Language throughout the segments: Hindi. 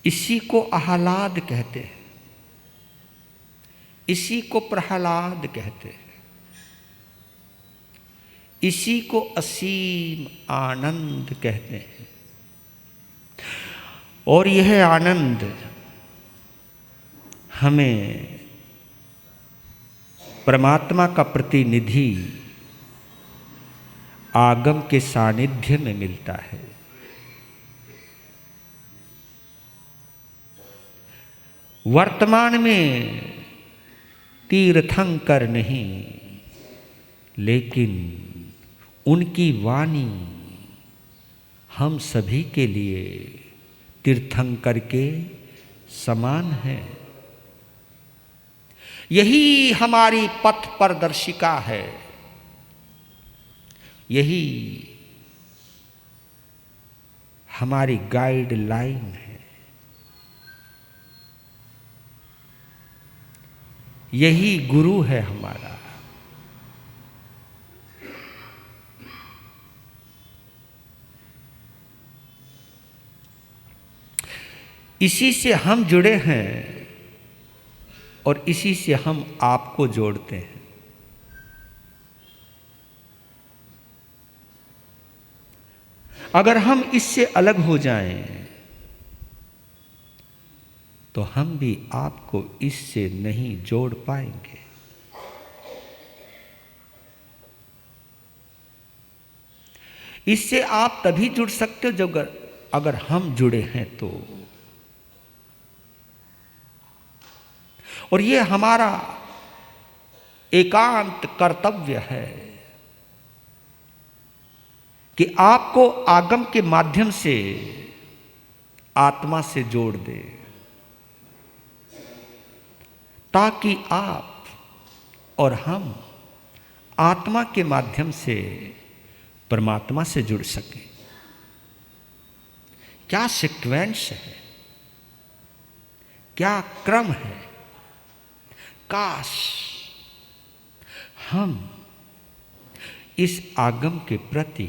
इसी को आह्लाद कहते हैं, इसी को प्रहलाद कहते हैं, इसी को असीम आनंद कहते हैं। और यह आनंद हमें परमात्मा का प्रतिनिधि आगम के सानिध्य में मिलता है। वर्तमान में तीर्थंकर नहीं, लेकिन उनकी वाणी हम सभी के लिए तीर्थंकर के समान है। यही हमारी पथ प्रदर्शिका है, यही हमारी गाइडलाइन है, यही गुरु है हमारा। इसी से हम जुड़े हैं और इसी से हम आपको जोड़ते हैं। अगर हम इससे अलग हो जाएं तो हम भी आपको इससे नहीं जोड़ पाएंगे। इससे आप तभी जुड़ सकते हो जब अगर हम जुड़े हैं तो। और ये हमारा एकांत कर्तव्य है कि आपको आगम के माध्यम से आत्मा से जोड़ दे, ताकि आप और हम आत्मा के माध्यम से परमात्मा से जुड़ सकें। क्या सीक्वेंस है, क्या क्रम है। काश हम इस आगम के प्रति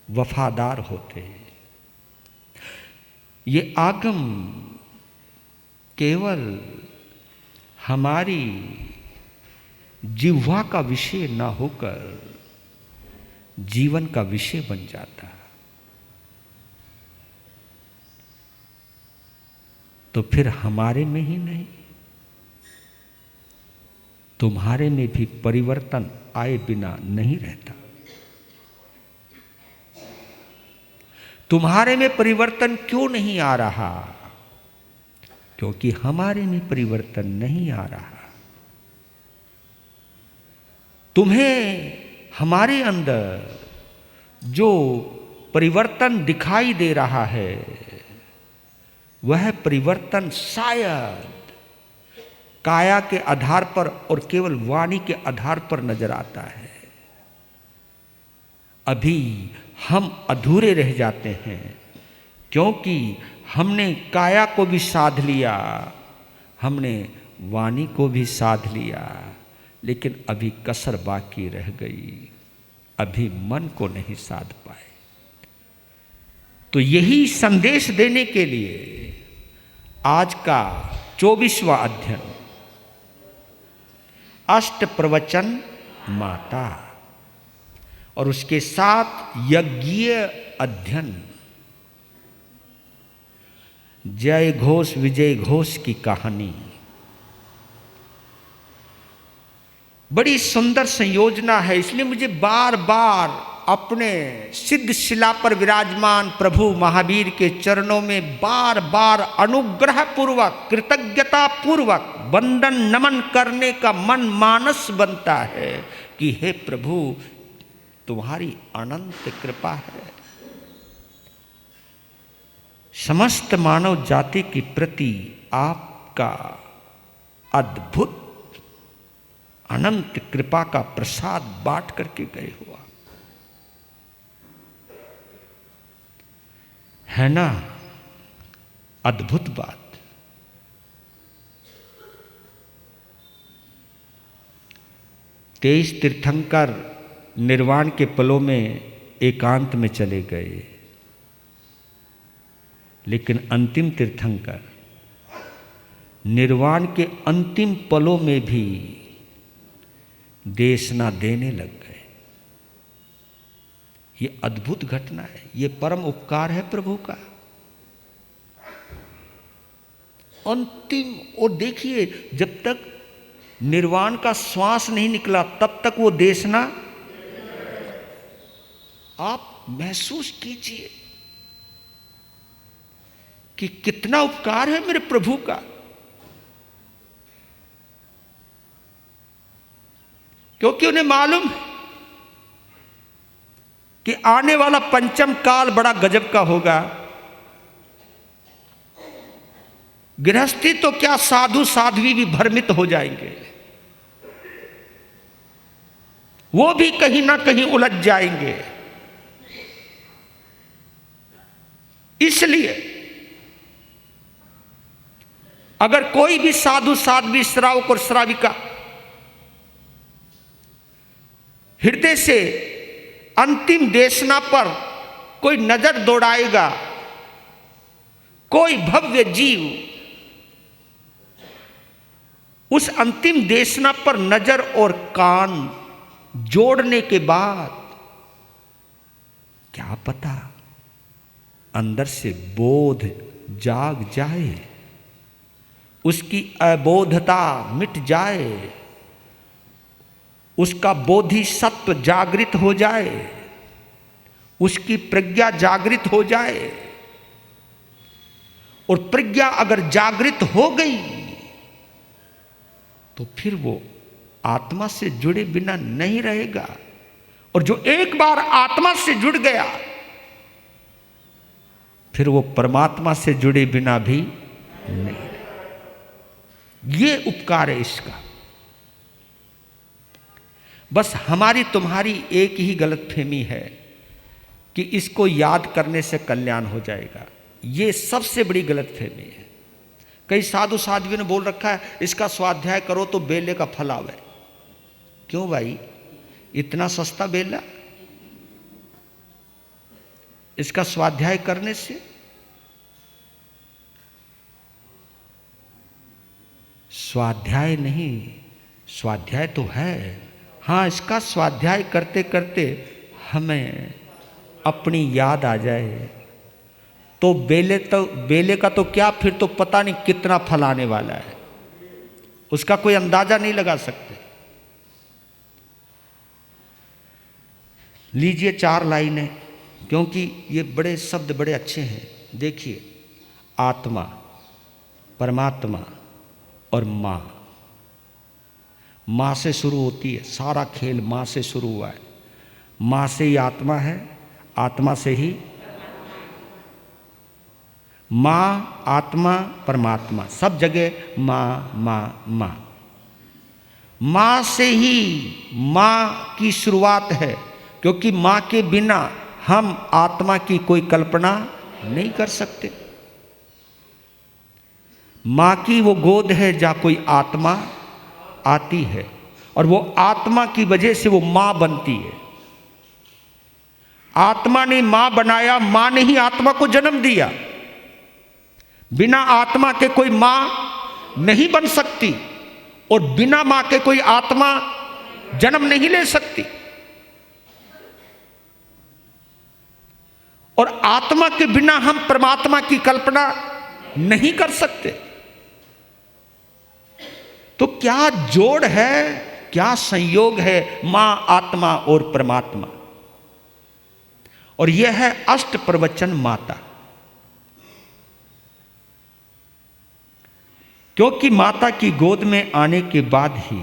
वफादार होते। ये आगम केवल हमारी जिह्वा का विषय न होकर जीवन का विषय बन जाता, तो फिर हमारे में ही नहीं, तुम्हारे में भी परिवर्तन आए बिना नहीं रहता। तुम्हारे में परिवर्तन क्यों नहीं आ रहा? क्योंकि हमारे में परिवर्तन नहीं आ रहा। तुम्हें हमारे अंदर जो परिवर्तन दिखाई दे रहा है, वह परिवर्तन शायद काया के आधार पर और केवल वाणी के आधार पर नजर आता है। अभी हम अधूरे रह जाते हैं, क्योंकि हमने काया को भी साध लिया, हमने वाणी को भी साध लिया, लेकिन अभी कसर बाकी रह गई, अभी मन को नहीं साध पाए। तो यही संदेश देने के लिए आज का 24वां अध्ययन अष्ट प्रवचन माता और उसके साथ यज्ञीय अध्ययन जय घोष विजय घोष की कहानी। बड़ी सुंदर संयोजना है, इसलिए मुझे बार बार अपने सिद्ध शिला पर विराजमान प्रभु महावीर के चरणों में बार बार अनुग्रह पूर्वक कृतज्ञता पूर्वक वंदन नमन करने का मन मानस बनता है कि हे प्रभु, तुम्हारी अनंत कृपा है। समस्त मानव जाति के प्रति आपका अद्भुत अनंत कृपा का प्रसाद बांट करके गए हुआ है ना। अद्भुत बात। तेईस तीर्थंकर निर्वाण के पलों में एकांत में चले गए। लेकिन अंतिम तीर्थंकर निर्वाण के अंतिम पलों में भी देशना देने लग गए। ये अद्भुत घटना है, ये परम उपकार है प्रभु का। अंतिम, और देखिए जब तक निर्वाण का श्वास नहीं निकला तब तक वो देशना, आप महसूस कीजिए कि कितना उपकार है मेरे प्रभु का। क्योंकि उन्हें मालूम है कि आने वाला पंचम काल बड़ा गजब का होगा। गृहस्थी तो क्या, साधु साध्वी भी भ्रमित हो जाएंगे, वो भी कहीं ना कहीं उलझ जाएंगे। इसलिए अगर कोई भी साधु साध्वी, श्रावक और श्राविका हृदय से अंतिम देशना पर कोई नजर दौड़ाएगा, कोई भव्य जीव उस अंतिम देशना पर नजर और कान जोड़ने के बाद क्या पता अंदर से बोध जाग जाए, उसकी अबोधता मिट जाए, उसका बोधि सत्व जागृत हो जाए, उसकी प्रज्ञा जागृत हो जाए। और प्रज्ञा अगर जागृत हो गई तो फिर वो आत्मा से जुड़े बिना नहीं रहेगा। और जो एक बार आत्मा से जुड़ गया फिर वो परमात्मा से जुड़े बिना भी नहीं रहेगा। ये उपकार है इसका। बस हमारी तुम्हारी एक ही गलतफहमी है कि इसको याद करने से कल्याण हो जाएगा। ये सबसे बड़ी गलतफहमी है। कई साधु साध्वियों ने बोल रखा है इसका स्वाध्याय करो तो बेले का फल आवे। क्यों भाई, इतना सस्ता बेला? इसका स्वाध्याय करने से स्वाध्याय नहीं, स्वाध्याय तो है, हाँ, इसका स्वाध्याय करते करते हमें अपनी याद आ जाए तो बेले का तो क्या, फिर तो पता नहीं कितना फल आने वाला है, उसका कोई अंदाजा नहीं लगा सकते। लीजिए 4 लाइनें, क्योंकि ये बड़े शब्द बड़े अच्छे हैं। देखिए, आत्मा, परमात्मा और माँ। माँ से शुरू होती है, सारा खेल माँ से शुरू हुआ है। माँ से ही आत्मा है, आत्मा से ही माँ, आत्मा, परमात्मा, सब जगह माँ माँ माँ। माँ से ही माँ की शुरुआत है, क्योंकि माँ के बिना हम आत्मा की कोई कल्पना नहीं कर सकते। माँ की वो गोद है जहाँ कोई आत्मा आती है, और वो आत्मा की वजह से वो माँ बनती है। आत्मा ने माँ बनाया, माँ ने ही आत्मा को जन्म दिया। बिना आत्मा के कोई माँ नहीं बन सकती, और बिना माँ के कोई आत्मा जन्म नहीं ले सकती। और आत्मा के बिना हम परमात्मा की कल्पना नहीं कर सकते। तो क्या जोड़ है, क्या संयोग है मां, आत्मा और परमात्मा। और यह है अष्ट प्रवचन माता। क्योंकि माता की गोद में आने के बाद ही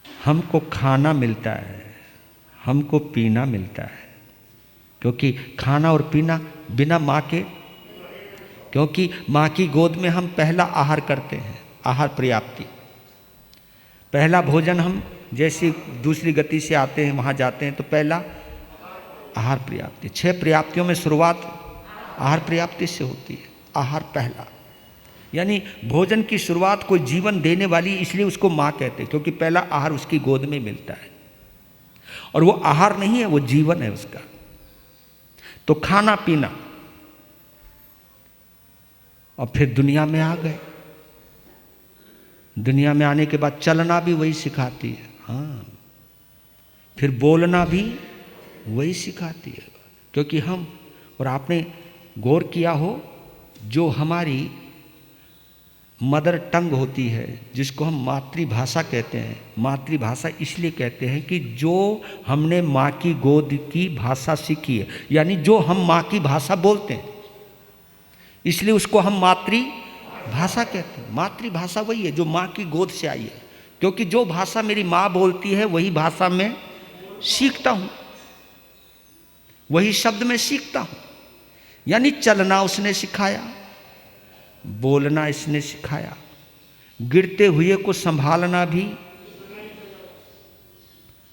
हमको खाना मिलता है, हमको पीना मिलता है। क्योंकि खाना और पीना बिना माँ के, क्योंकि माँ की गोद में हम पहला आहार करते हैं, आहार पर्याप्ति। पहला भोजन हम जैसी दूसरी गति से आते हैं वहाँ जाते हैं तो पहला आहार पर्याप्ति। 6 पर्याप्तियों में शुरुआत आहार पर्याप्ति से होती है। आहार पहला, यानी भोजन की शुरुआत कोई जीवन देने वाली, इसलिए उसको माँ कहते हैं, क्योंकि पहला आहार उसकी गोद में मिलता है। और वो आहार नहीं है, वो जीवन है उसका। तो खाना पीना, और फिर दुनिया में आ गए। दुनिया में आने के बाद चलना भी वही सिखाती है, हाँ, फिर बोलना भी वही सिखाती है। क्योंकि हम, और आपने गौर किया हो, जो हमारी मदर टंग होती है, जिसको हम मातृभाषा कहते हैं, मातृभाषा इसलिए कहते हैं कि जो हमने माँ की गोद की भाषा सीखी है, यानी जो हम माँ की भाषा बोलते हैं, इसलिए उसको हम मातृभाषा कहते हैं। मातृभाषा वही है जो माँ की गोद से आई है, क्योंकि जो भाषा मेरी माँ बोलती है वही भाषा मैं सीखता हूँ, वही शब्द मैं सीखता हूँ। यानी चलना उसने सिखाया, बोलना इसने सिखाया, गिरते हुए को संभालना भी,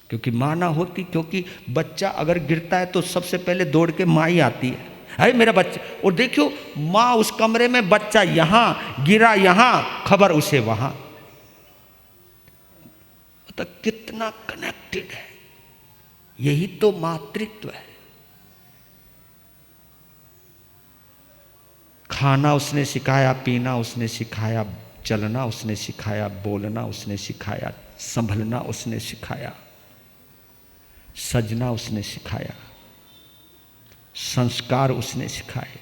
क्योंकि माँ ना होती, क्योंकि बच्चा अगर गिरता है तो सबसे पहले दौड़ के माँ ही आती है, अरे मेरा बच्चा, और देखियो माँ उस कमरे में, बच्चा यहां गिरा, यहां खबर उसे वहां, तो कितना कनेक्टेड है। यही तो मातृत्व है। खाना उसने सिखाया, पीना उसने सिखाया, चलना उसने सिखाया, बोलना उसने सिखाया, संभलना उसने सिखाया, सजना उसने सिखाया, संस्कार उसने सिखाए,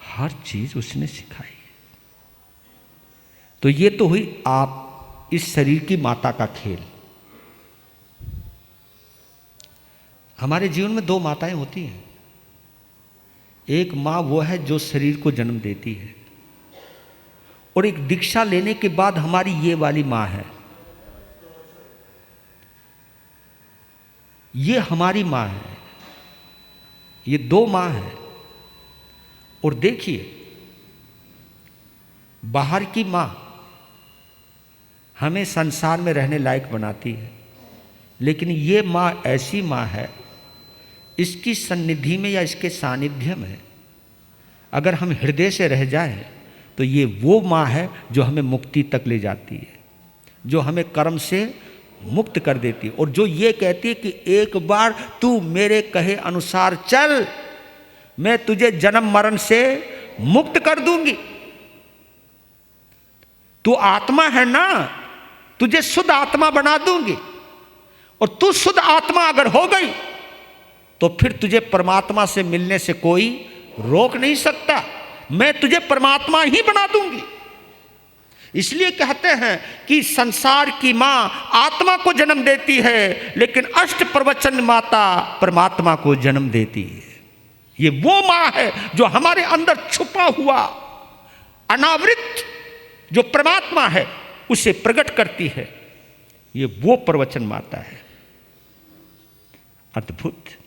हर चीज उसने सिखाई। तो ये तो हुई आप इस शरीर की माता का खेल। हमारे जीवन में दो माताएं होती हैं। एक माँ वो है जो शरीर को जन्म देती है, और एक दीक्षा लेने के बाद हमारी ये वाली माँ है, ये हमारी माँ है। ये दो माँ है। और देखिए, बाहर की माँ हमें संसार में रहने लायक बनाती है, लेकिन ये माँ ऐसी माँ है, इसकी सन्निधि में या इसके सानिध्य में अगर हम हृदय से रह जाएं तो ये वो माँ है जो हमें मुक्ति तक ले जाती है, जो हमें कर्म से मुक्त कर देती है, और जो ये कहती है कि एक बार तू मेरे कहे अनुसार चल, मैं तुझे जन्म मरण से मुक्त कर दूंगी। तू आत्मा है ना, तुझे शुद्ध आत्मा बना दूंगी, और तू शुद्ध आत्मा अगर हो गई तो फिर तुझे परमात्मा से मिलने से कोई रोक नहीं सकता। मैं तुझे परमात्मा ही बना दूंगी। इसलिए कहते हैं कि संसार की मां आत्मा को जन्म देती है, लेकिन अष्ट प्रवचन माता परमात्मा को जन्म देती है। ये वो मां है जो हमारे अंदर छुपा हुआ अनावृत जो परमात्मा है उसे प्रकट करती है। ये वो प्रवचन माता है। अद्भुत।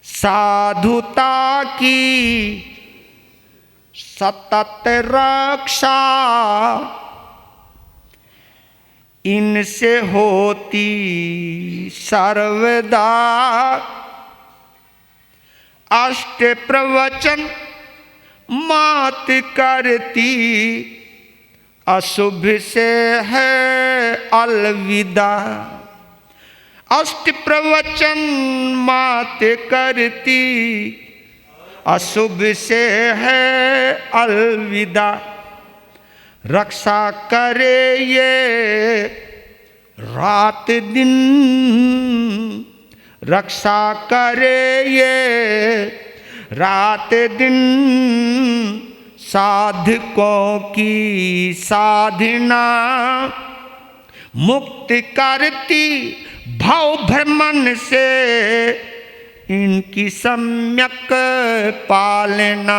साधुता की सतत रक्षा इनसे होती सर्वदा। अष्ट प्रवचन मात करती अशुभ से है अलविदा। अष्ट प्रवचन मात करती अशुभ से है अलविदा। रक्षा करे ये रात दिन, रक्षा करे ये रात दिन। साधकों की साधना मुक्त करती भाव भ्रमण से इनकी सम्यक पालना।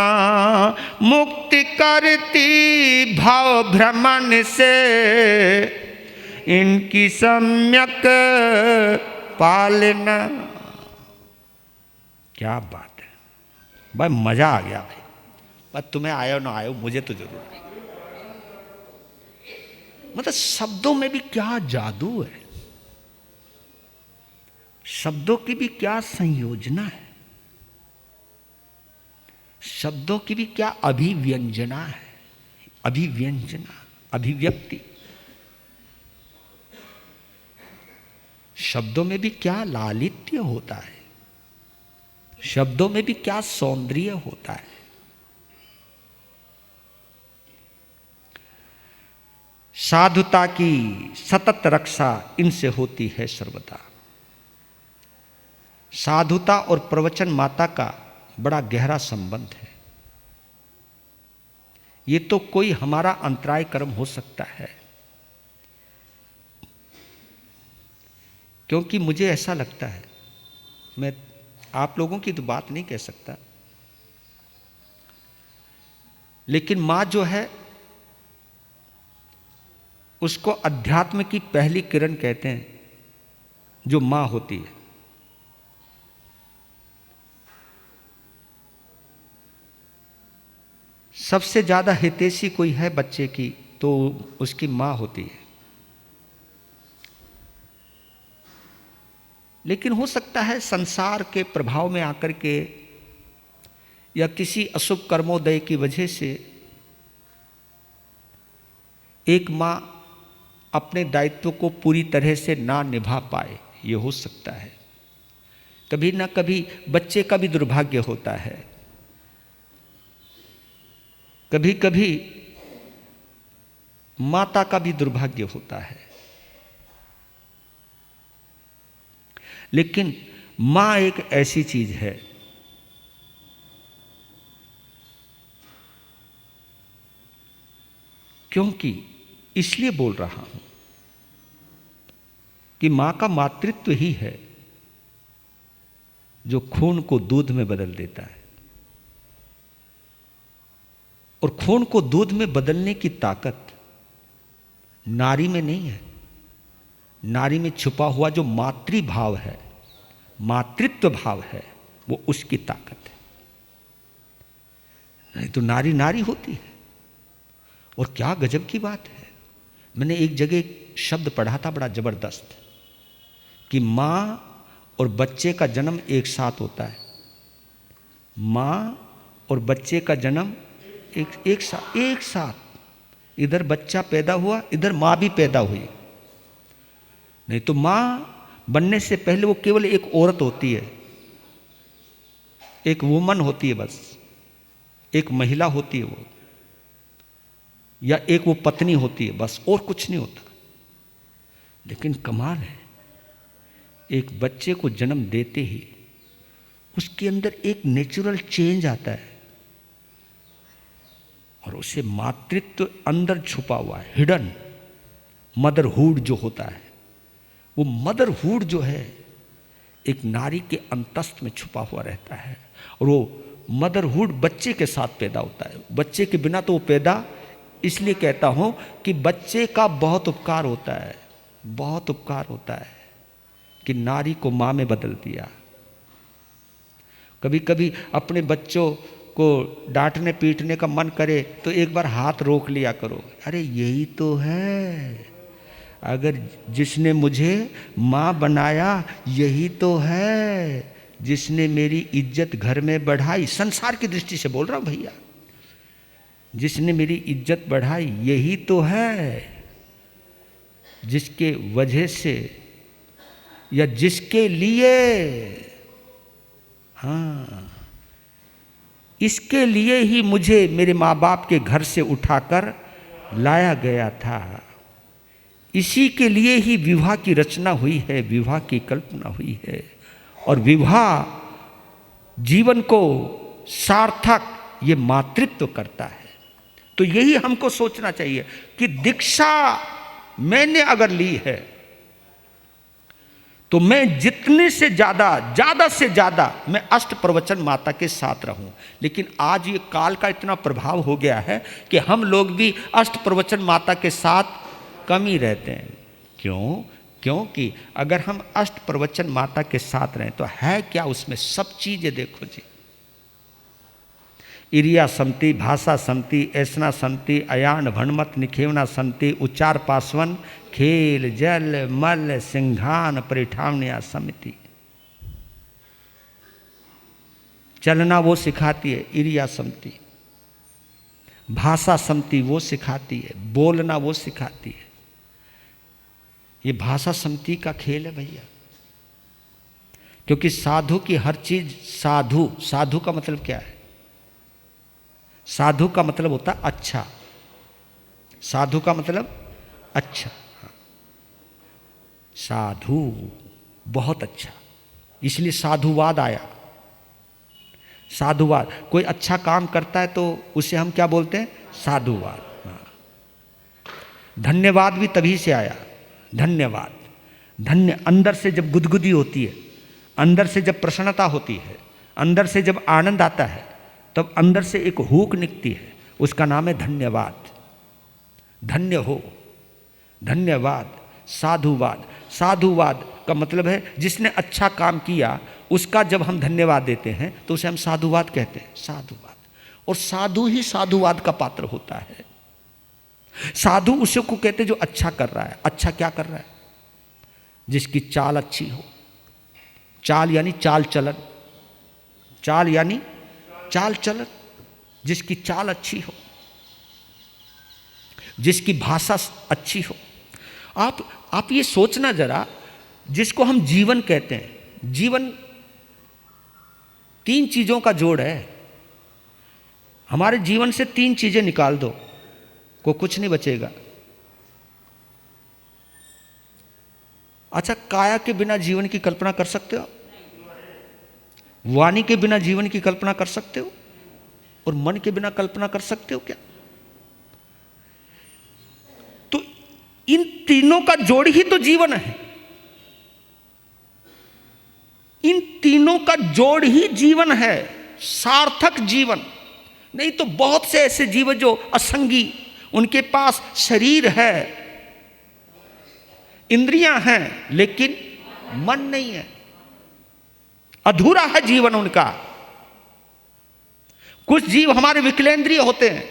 मुक्त करती भाव भ्रमण से इनकी सम्यक पालना। क्या बात है भाई, मजा आ गया भाई। बस तुम्हें आयो ना आयो, मुझे तो जरूर है। मतलब शब्दों में भी क्या जादू है, शब्दों की भी क्या संयोजना है, शब्दों की भी क्या अभिव्यंजना है, अभिव्यंजना, अभिव्यक्ति। शब्दों में भी क्या लालित्य होता है। शब्दों में भी क्या सौंदर्य होता है। साधुता की सतत रक्षा इनसे होती है सर्वदा। साधुता और प्रवचन माता का बड़ा गहरा संबंध है। ये तो कोई हमारा अंतराय कर्म हो सकता है, क्योंकि मुझे ऐसा लगता है, मैं आप लोगों की तो बात नहीं कह सकता, लेकिन मां जो है उसको अध्यात्म की पहली किरण कहते हैं, जो मां होती है। सबसे ज्यादा हितैषी कोई है बच्चे की तो उसकी मां होती है। लेकिन हो सकता है संसार के प्रभाव में आकर के या किसी अशुभ कर्मोदय की वजह से एक मां अपने दायित्व को पूरी तरह से ना निभा पाए, ये हो सकता है। कभी ना कभी बच्चे का भी दुर्भाग्य होता है, कभी कभी माता का भी दुर्भाग्य होता है। लेकिन मां एक ऐसी चीज है क्योंकि इसलिए बोल रहा हूं कि मां का मातृत्व ही है जो खून को दूध में बदल देता है। और खून को दूध में बदलने की ताकत नारी में नहीं है। नारी में छुपा हुआ जो मातृभाव है, मातृत्व भाव है, वो उसकी ताकत है। नहीं तो नारी नारी होती है। और क्या गजब की बात है, मैंने एक जगह एक शब्द पढ़ा था बड़ा जबरदस्त, कि मां और बच्चे का जन्म एक साथ होता है। मां और बच्चे का जन्म एक साथ, इधर बच्चा पैदा हुआ, इधर मां भी पैदा हुई। नहीं तो मां बनने से पहले वो केवल एक औरत होती है, एक वुमन होती है, बस एक महिला होती है वो, या एक वो पत्नी होती है, बस और कुछ नहीं होता। लेकिन कमाल है, एक बच्चे को जन्म देते ही उसके अंदर एक नेचुरल चेंज आता है और उसे मातृत्व अंदर छुपा हुआ है, हिडन मदरहुड जो होता है, वो मदरहुड जो है एक नारी के अंतस्थ में छुपा हुआ रहता है। और वो मदरहुड बच्चे के साथ पैदा होता है, बच्चे के बिना तो वो पैदा, इसलिए कहता हूं कि बच्चे का बहुत उपकार होता है, बहुत उपकार होता है कि नारी को मां में बदल दिया। कभी कभी अपने बच्चों को डांटने पीटने का मन करे तो एक बार हाथ रोक लिया करो, अरे यही तो है, अगर जिसने मुझे मां बनाया यही तो है, जिसने मेरी इज्जत घर में बढ़ाई, संसार की दृष्टि से बोल रहा हूं भैया, जिसने मेरी इज्जत बढ़ाई यही तो है, जिसके वजह से या जिसके लिए, हाँ, इसके लिए ही मुझे मेरे माँ बाप के घर से उठाकर लाया गया था, इसी के लिए ही विवाह की रचना हुई है, विवाह की कल्पना हुई है। और विवाह जीवन को सार्थक ये मातृत्व करता है। तो यही हमको सोचना चाहिए कि दीक्षा मैंने अगर ली है तो मैं जितने से ज्यादा से ज्यादा मैं अष्ट प्रवचन माता के साथ रहूं। लेकिन आज ये काल का इतना प्रभाव हो गया है कि हम लोग भी अष्ट प्रवचन माता के साथ कम ही रहते हैं। क्यों? क्योंकि अगर हम अष्ट प्रवचन माता के साथ रहें तो है क्या उसमें, सब चीजें देखो जी, इरिया संति, भाषा संति, ऐसना संति, अयान भणमत निखेवना संति, उच्चार पासवन, खेल जल मल सिंघान परिठावनिया समिति। चलना वो सिखाती है इरिया संति, भाषा संति वो सिखाती है, बोलना वो सिखाती है। ये भाषा संति का खेल है भैया, क्योंकि साधु की हर चीज साधु, साधु का मतलब क्या है? साधु का मतलब होता है अच्छा। साधु का मतलब अच्छा। साधु बहुत अच्छा, इसलिए साधुवाद आया। साधुवाद, कोई अच्छा काम करता है तो उसे हम क्या बोलते हैं? साधुवाद। धन्यवाद भी तभी से आया। धन्यवाद, धन्य, अंदर से जब गुदगुदी होती है, अंदर से जब प्रसन्नता होती है, अंदर से जब आनंद आता है, तब अंदर से एक हुक निकलती है, उसका नाम है धन्यवाद। धन्य हो, धन्यवाद। साधुवाद, साधुवाद का मतलब है जिसने अच्छा काम किया उसका जब हम धन्यवाद देते हैं तो उसे हम साधुवाद कहते हैं। साधुवाद, और साधु ही साधुवाद का पात्र होता है। साधु उसे को कहते जो अच्छा कर रहा है। अच्छा क्या कर रहा है? जिसकी चाल अच्छी हो। चाल यानी चाल चलन, चाल यानी चाल चलन, जिसकी चाल अच्छी हो, जिसकी भाषा अच्छी हो। आप ये सोचना जरा, जिसको हम जीवन कहते हैं, जीवन 3 चीजों का जोड़ है। हमारे जीवन से 3 चीजें निकाल दो, को कुछ नहीं बचेगा। अच्छा, काया के बिना जीवन की कल्पना कर सकते हो? वाणी के बिना जीवन की कल्पना कर सकते हो? और मन के बिना कल्पना कर सकते हो क्या? तो इन तीनों का जोड़ ही तो जीवन है। इन तीनों का जोड़ ही जीवन है, सार्थक जीवन। नहीं तो बहुत से ऐसे जीव जो असंगी, उनके पास शरीर है, इंद्रियां हैं, लेकिन मन नहीं है, अधूरा है जीवन उनका। कुछ जीव हमारे विकलेंद्रिय होते हैं,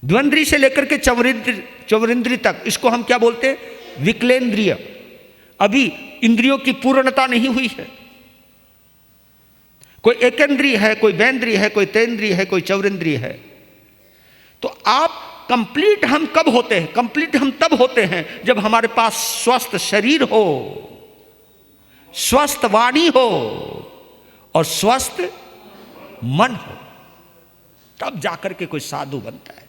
द्वंद्री से लेकर के चौरिंद्री तक, इसको हम क्या बोलते हैं? विकलेंद्रिय। अभी इंद्रियों की पूर्णता नहीं हुई है। कोई एकेंद्रिय है, कोई वेंद्रिय है, कोई तेंद्रिय है, कोई चौरिंद्रिय है। तो आप कंप्लीट हम कब होते हैं? कंप्लीट हम तब होते हैं जब हमारे पास स्वस्थ शरीर हो, स्वस्थ वाणी हो और स्वस्थ मन हो, तब जाकर के कोई साधु बनता है।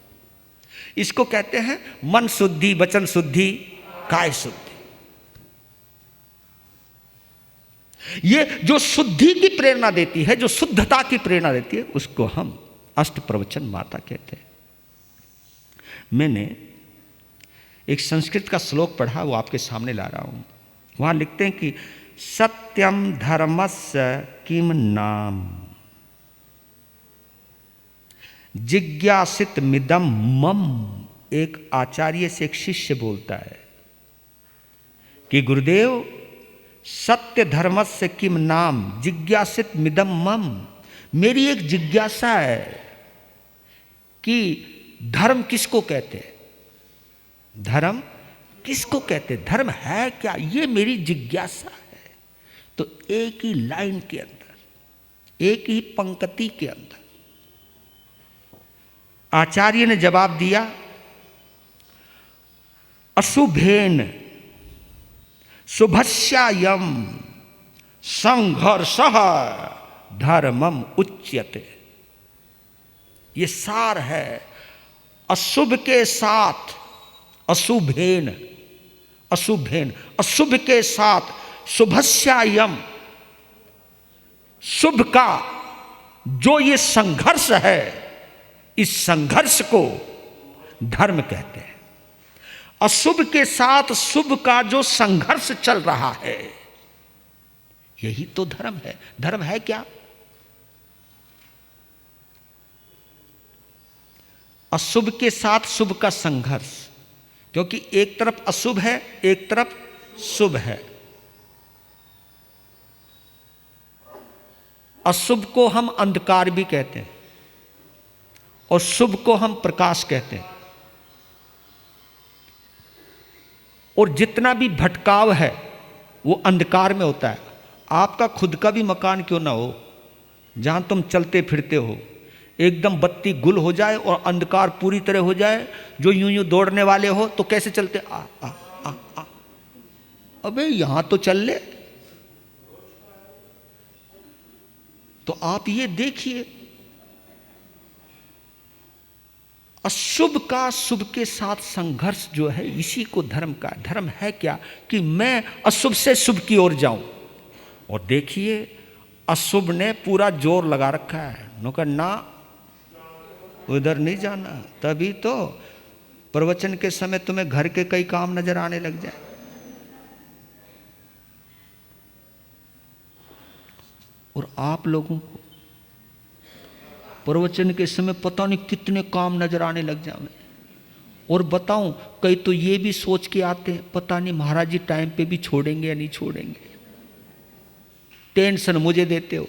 इसको कहते हैं मन शुद्धि, वचन शुद्धि, काय शुद्धि। ये जो शुद्धि की प्रेरणा देती है, जो शुद्धता की प्रेरणा देती है, उसको हम अष्ट प्रवचन माता कहते हैं। मैंने एक संस्कृत का श्लोक पढ़ा, वो आपके सामने ला रहा हूं। वहां लिखते हैं कि सत्यम धर्मस्य किम नाम जिज्ञासित मिदम मम। एक आचार्य से एक शिष्य बोलता है कि गुरुदेव, सत्य धर्मस्य किम नाम जिज्ञासित मिदम मम। मेरी एक जिज्ञासा है कि धर्म किसको कहते हैं? धर्म किसको कहते हैं? धर्म है क्या? ये मेरी जिज्ञासा है। तो एक ही लाइन के अंदर, एक ही पंक्ति के अंदर आचार्य ने जवाब दिया, अशुभेन शुभस्यायम संघर्षः धर्मम उच्यते। ये सार है। अशुभ के साथ अशुभेन, अशुभेन, अशुभ के साथ शुभस्यायम, शुभ का जो ये संघर्ष है, इस संघर्ष को धर्म कहते हैं। अशुभ के साथ शुभ का जो संघर्ष चल रहा है, यही तो धर्म है। धर्म है क्या? अशुभ के साथ शुभ का संघर्ष, क्योंकि एक तरफ अशुभ है, एक तरफ शुभ है। अशुभ को हम अंधकार भी कहते हैं और शुभ को हम प्रकाश कहते हैं। और जितना भी भटकाव है वो अंधकार में होता है। आपका खुद का भी मकान क्यों ना हो, जहां तुम चलते फिरते हो, एकदम बत्ती गुल हो जाए और अंधकार पूरी तरह हो जाए, जो यूं यूं दौड़ने वाले हो तो कैसे चलते? आ आ आ आ, अबे यहां तो चल ले। तो आप ये देखिए, अशुभ का शुभ के साथ संघर्ष जो है, इसी को धर्म का, धर्म है क्या कि मैं अशुभ से शुभ की ओर जाऊं। और देखिए अशुभ ने पूरा जोर लगा रखा है, नुका ना उधर नहीं जाना। तभी तो प्रवचन के समय तुम्हें घर के कई काम नजर आने लग जाए। और आप लोगों को प्रवचन के समय पता नहीं कितने काम नजर आने लग जाए। और बताऊं, कई तो ये भी सोच के आते हैं पता नहीं महाराज जी टाइम पे भी छोड़ेंगे या नहीं छोड़ेंगे। टेंशन मुझे देते हो,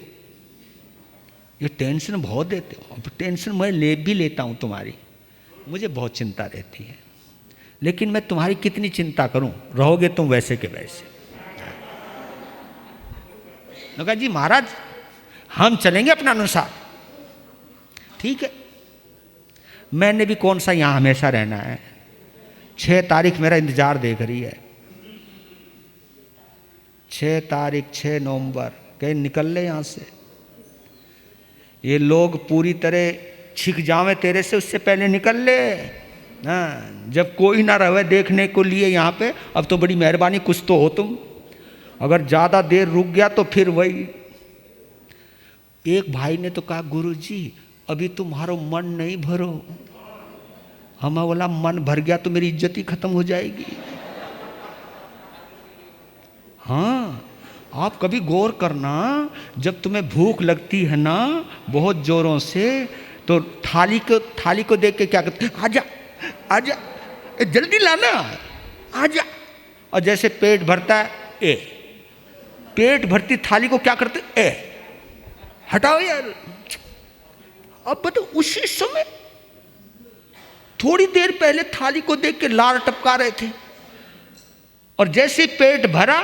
ये टेंशन बहुत देते हो। अब टेंशन मैं ले भी लेता हूं तुम्हारी, मुझे बहुत चिंता रहती है, लेकिन मैं तुम्हारी कितनी चिंता करूं, रहोगे तुम वैसे के वैसे। कहा जी महाराज हम चलेंगे अपना अनुसार, ठीक है। मैंने भी कौन सा यहां हमेशा रहना है। 6 तारीख मेरा इंतजार देख रही है, 6 तारीख 6 नवंबर, कहीं निकल ले यहां से। ये लोग पूरी तरह छिक जावे तेरे से, उससे पहले निकल ले। हाँ, जब कोई ना रहे देखने को लिए यहाँ पे, अब तो बड़ी मेहरबानी कुछ तो हो तुम। अगर ज़्यादा देर रुक गया तो फिर वही। एक भाई ने तो कहा गुरुजी अभी तुम्हारा मन नहीं भरो। हम बोला मन भर गया तो मेरी इज्जत ही खत्म हो जाएगी। हाँ, आप कभी गौर करना, जब तुम्हें भूख लगती है ना बहुत जोरों से, तो थाली को देख के क्या करते, आजा आजा जल्दी लाना, आजा। और जैसे पेट भरता है, ए पेट भरती थाली को क्या करते, ए हटाओ यार। अब बताओ, उसी समय थोड़ी देर पहले थाली को देख के लार टपका रहे थे, और जैसे पेट भरा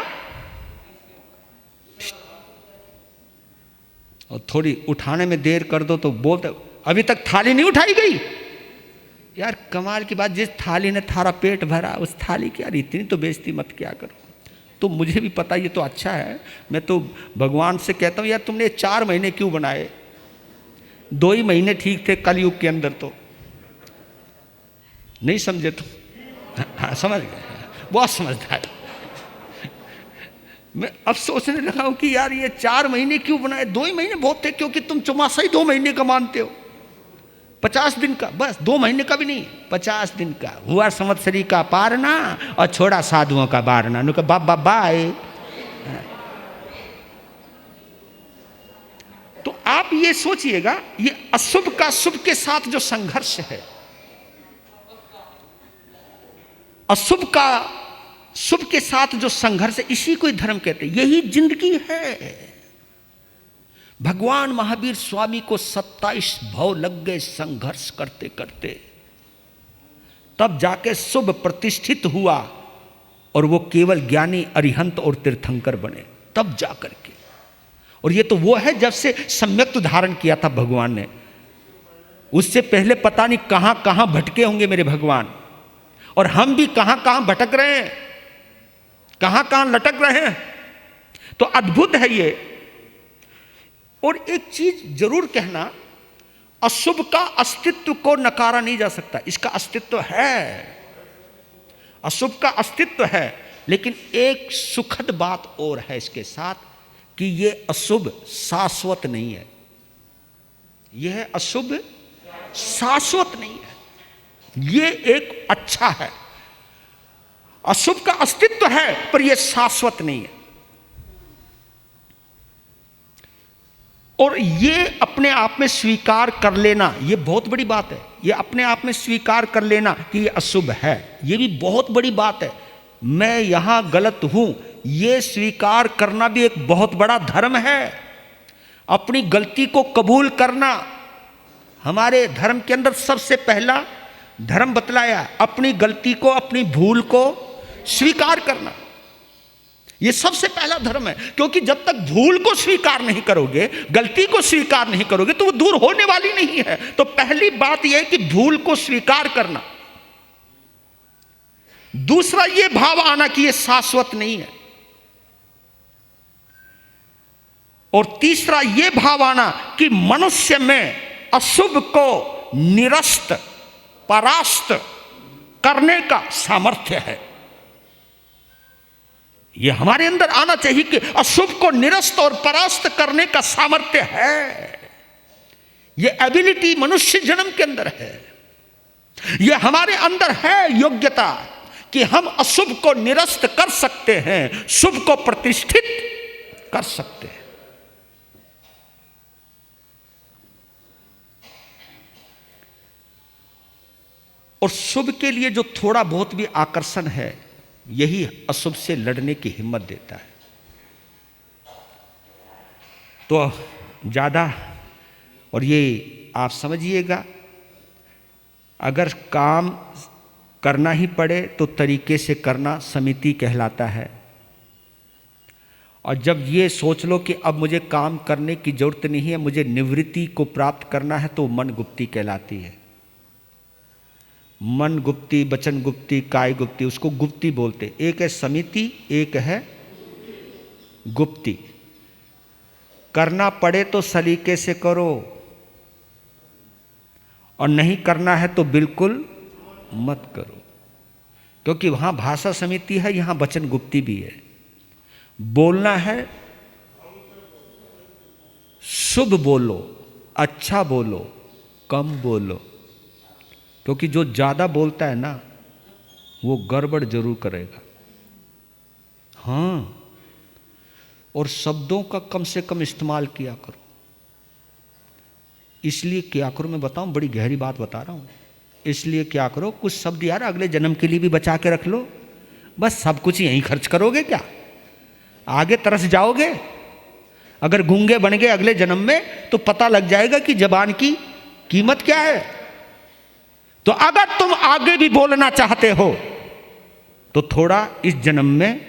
और थोड़ी उठाने में देर कर दो तो बोलते अभी तक थाली नहीं उठाई गई। यार कमाल की बात, जिस थाली ने थारा पेट भरा उस थाली की यार इतनी तो बेइज्जती मत क्या करो। तो मुझे भी पता ये तो अच्छा है, मैं तो भगवान से कहता हूँ यार तुमने 4 महीने क्यों बनाए, 2 ही महीने ठीक थे कलयुग के अंदर। तो नहीं समझे तुम? हाँ समझ गए, बहुत समझदार। मैं अब सोचने लगा हूं कि यार ये 4 महीने क्यों बनाए, 2 ही महीने बहुत थे, क्योंकि तुम चौमासा ही 2 महीने का मानते हो, 50 दिन का, बस 2 महीने का भी नहीं, 50 दिन का। हुआ संवत्सरी का पारना और छोड़ा साधुओं का बारना। नु का बाय। तो आप ये सोचिएगा, ये अशुभ का शुभ के साथ जो संघर्ष है, अशुभ का शुभ के साथ जो संघर्ष है, इसी को ही धर्म कहते हैं। यही जिंदगी है। भगवान महावीर स्वामी को 27 भव लग गए संघर्ष करते करते, तब जाके शुभ प्रतिष्ठित हुआ और वो केवल ज्ञानी अरिहंत और तीर्थंकर बने, तब जाकर के। और ये तो वो है जब से सम्यक धारण किया था भगवान ने। उससे पहले पता नहीं कहां कहां भटके होंगे मेरे भगवान, और हम भी कहां कहां भटक रहे हैं, कहां कहां लटक रहे हैं। तो अद्भुत है ये। और एक चीज जरूर कहना, अशुभ का अस्तित्व को नकारा नहीं जा सकता, इसका अस्तित्व है, अशुभ का अस्तित्व है। लेकिन एक सुखद बात और है इसके साथ, कि ये अशुभ शाश्वत नहीं है। यह अशुभ शाश्वत नहीं है, ये एक अच्छा है। अशुभ का अस्तित्व है पर यह शाश्वत नहीं है। और ये अपने आप में स्वीकार कर लेना, ये बहुत बड़ी बात है। ये अपने आप में स्वीकार कर लेना कि ये अशुभ है, ये भी बहुत बड़ी बात है। मैं यहां गलत हूं, ये स्वीकार करना भी एक बहुत बड़ा धर्म है। अपनी गलती को कबूल करना, हमारे धर्म के अंदर सबसे पहला धर्म बतलाया, अपनी गलती को, अपनी भूल को स्वीकार करना। यह सबसे पहला धर्म है, क्योंकि जब तक भूल को स्वीकार नहीं करोगे, गलती को स्वीकार नहीं करोगे, तो वो दूर होने वाली नहीं है। तो पहली बात यह है कि भूल को स्वीकार करना। दूसरा यह भाव आना कि यह शाश्वत नहीं है। और तीसरा ये भाव आना कि मनुष्य में अशुभ को निरस्त परास्त करने का सामर्थ्य है। ये हमारे अंदर आना चाहिए कि अशुभ को निरस्त और परास्त करने का सामर्थ्य है। ये एबिलिटी मनुष्य जन्म के अंदर है। ये हमारे अंदर है योग्यता कि हम अशुभ को निरस्त कर सकते हैं, शुभ को प्रतिष्ठित कर सकते हैं। और शुभ के लिए जो थोड़ा बहुत भी आकर्षण है, यही अशुभ से लड़ने की हिम्मत देता है। तो ज़्यादा, और ये आप समझिएगा, अगर काम करना ही पड़े तो तरीके से करना समिति कहलाता है। और जब ये सोच लो कि अब मुझे काम करने की जरूरत नहीं है, मुझे निवृत्ति को प्राप्त करना है, तो मन गुप्ती कहलाती है। मन गुप्ती, वचन गुप्ती, काय गुप्ती, उसको गुप्ती बोलते। एक है समिति, एक है गुप्ती। करना पड़े तो सलीके से करो, और नहीं करना है तो बिल्कुल मत करो, क्योंकि वहां भाषा समिति है, यहां वचन गुप्ती भी है। बोलना है शुभ बोलो, अच्छा बोलो, कम बोलो, क्योंकि जो ज्यादा बोलता है ना, वो गड़बड़ जरूर करेगा। हाँ, और शब्दों का कम से कम इस्तेमाल किया करो। इसलिए क्या करो, मैं बताऊं, बड़ी गहरी बात बता रहा हूं। इसलिए क्या करो, कुछ शब्द यार अगले जन्म के लिए भी बचा के रख लो। बस सब कुछ यहीं खर्च करोगे क्या? आगे तरस जाओगे। अगर गूंगे बन गए अगले जन्म में तो पता लग जाएगा कि जबान की कीमत क्या है। तो अगर तुम आगे भी बोलना चाहते हो तो थोड़ा इस जन्म में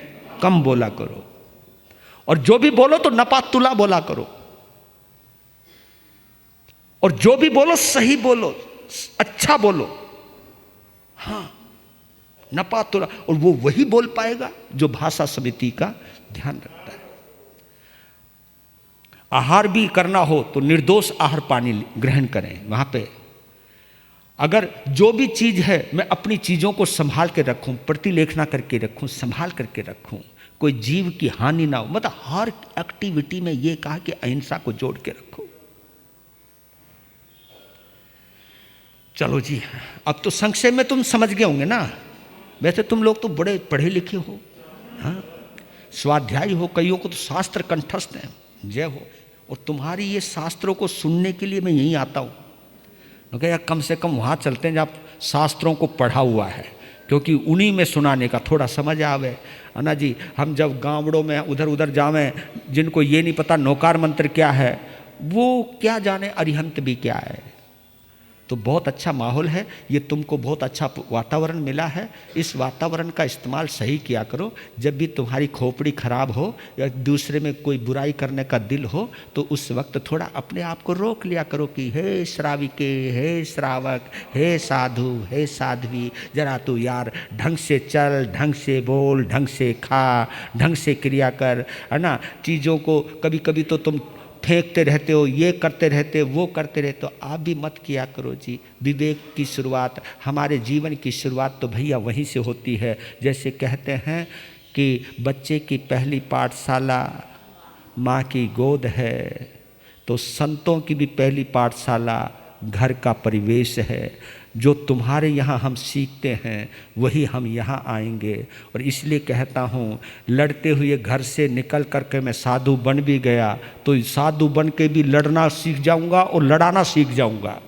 कम बोला करो, और जो भी बोलो तो नपा तुला बोला करो, और जो भी बोलो सही बोलो, अच्छा बोलो। हाँ, नपा तुला, और वो वही बोल पाएगा जो भाषा समिति का ध्यान रखता है। आहार भी करना हो तो निर्दोष आहार पानी ग्रहण करें। वहां पे अगर जो भी चीज है, मैं अपनी चीजों को संभाल के रखूं, प्रतिलेखना करके रखूं, संभाल करके रखूं, कोई जीव की हानि ना हो। मतलब हर एक्टिविटी में ये कहा कि अहिंसा को जोड़ के रखो। चलो जी, अब तो संक्षेप में तुम समझ गए होंगे ना। वैसे तुम लोग तो बड़े पढ़े लिखे हो, हाँ, स्वाध्यायी हो, कईयों को तो शास्त्र कंठस्थ है, जय हो। और तुम्हारी ये शास्त्रों को सुनने के लिए मैं यहीं आता हूँ। क्योंकि यार कम से कम वहाँ चलते हैं जहाँ शास्त्रों को पढ़ा हुआ है, क्योंकि उन्हीं में सुनाने का थोड़ा समझ आवे, है ना जी। हम जब गाँवड़ों में उधर उधर जावें, जिनको ये नहीं पता नौकार मंत्र क्या है, वो क्या जाने अरिहंत भी क्या है। तो बहुत अच्छा माहौल है, ये तुमको बहुत अच्छा वातावरण मिला है। इस वातावरण का इस्तेमाल सही किया करो। जब भी तुम्हारी खोपड़ी खराब हो या दूसरे में कोई बुराई करने का दिल हो, तो उस वक्त थोड़ा अपने आप को रोक लिया करो कि हे श्राविके, हे श्रावक, हे साधु, हे साध्वी, जरा तू यार ढंग से चल, ढंग से बोल, ढंग से खा, ढंग से क्रिया कर, है ना। चीज़ों को कभी कभी तो तुम फेंकते रहते हो, ये करते रहते हो, वो करते रहते हो। आप भी मत किया करो जी। विवेक की शुरुआत, हमारे जीवन की शुरुआत तो भैया वहीं से होती है। जैसे कहते हैं कि बच्चे की पहली पाठशाला माँ की गोद है, तो संतों की भी पहली पाठशाला घर का परिवेश है। जो तुम्हारे यहाँ हम सीखते हैं वही हम यहाँ आएंगे। और इसलिए कहता हूँ, लड़ते हुए घर से निकल कर के मैं साधु बन भी गया तो साधु बन के भी लड़ना सीख जाऊँगा और लड़ाना सीख जाऊँगा।